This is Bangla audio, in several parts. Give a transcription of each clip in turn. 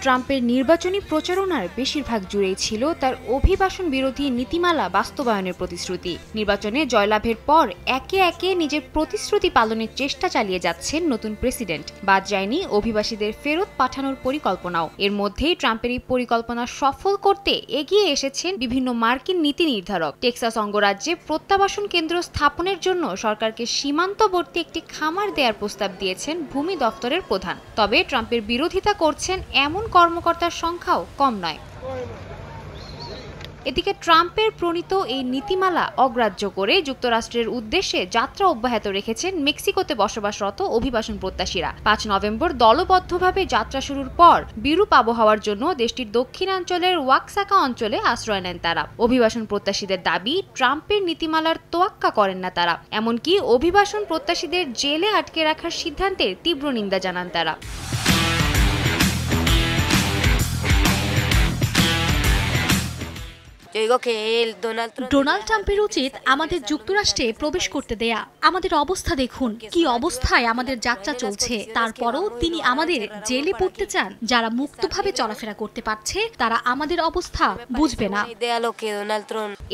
ট্রাম্পের নির্বাচনী প্রচারণার বেশিরভাগ জুড়েই ছিল তার অভিবাসন বিরোধী নীতিমালা বাস্তবায়নের প্রতিশ্রুতি। নির্বাচনে জয়লাভের পর একে একে নিজের প্রতিশ্রুতি পালনের চেষ্টা চালিয়ে যাচ্ছেন নতুন প্রেসিডেন্ট। বাদ যায়নি অভিবাসীদের ফেরত পাঠানোর পরিকল্পনাও। এর মধ্যেই ট্রাম্পের এই পরিকল্পনা সফল করতে এগিয়ে এসেছেন বিভিন্ন মার্কিন নীতি নির্ধারক। টেক্সাস অঙ্গরাজ্যে প্রত্যাবাসন কেন্দ্র স্থাপনের জন্য সরকারকে সীমান্তবর্তী একটি খামার দেওয়ার প্রস্তাব দিয়েছেন ভূমি দফতরের প্রধান। তবে ট্রাম্পের বিরোধিতা করছেন এমন কর্মকর্তার সংখ্যাও কম নয়। এদিকে ট্রাম্পের প্রণীত এই নীতিমালা অগ্রাহ্য করে যুক্তরাষ্ট্রের উদ্দেশ্যে যাত্রা অব্যাহত রেখেছেন মেক্সিকোতে বসবাসরত অভিবাসন প্রত্যাশীরা। 5 নভেম্বর দলবদ্ধভাবে যাত্রা শুরুর পর বিরূপ আবহাওয়ার জন্য দেশটির দক্ষিণাঞ্চলের ওয়াক্সাকা অঞ্চলে আশ্রয় নেন তারা। অভিবাসন প্রত্যাশীদের দাবি, ট্রাম্পের নীতিমালার তোয়াক্কা করেন না তারা। এমনকি অভিবাসন প্রত্যাশীদের জেলে আটকে রাখার সিদ্ধান্তের তীব্র নিন্দা জানান তারা। ডোনাল্ড ট্রাম্পের উচিত আমাদের যুক্তরাষ্ট্রে প্রবেশ করতে দেয়া। আমাদের অবস্থা দেখুন, কি অবস্থায় আমাদের যাত্রা চলছে। তারপরও তিনি আমাদের জেলে পড়তে চান। যারা মুক্তভাবে চলাফেরা করতে পারছে তারা আমাদের অবস্থা বুঝবে না।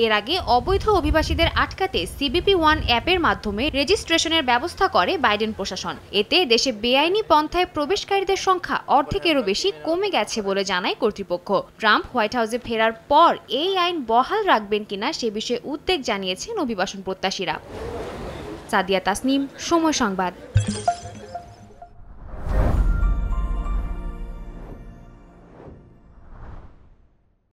এর আগে অবৈধ অভিবাসীদের আটকাতে CBP-1 অ্যাপের মাধ্যমে রেজিস্ট্রেশনের ব্যবস্থা করে বাইডেন প্রশাসন। এতে দেশে বেআইনি পন্থায় প্রবেশকারীদের সংখ্যা অর্ধেকেরও বেশি কমে গেছে বলে জানায় কর্তৃপক্ষ। ট্রাম্প হোয়াইট হাউসে ফেরার পর এই আইন বহাল রাখবেন কিনা সে বিষয়ে উদ্বেগ জানিয়েছেন অভিবাসন প্রত্যাশীরা। সাদিয়া তাসনিম, সময় সংবাদ।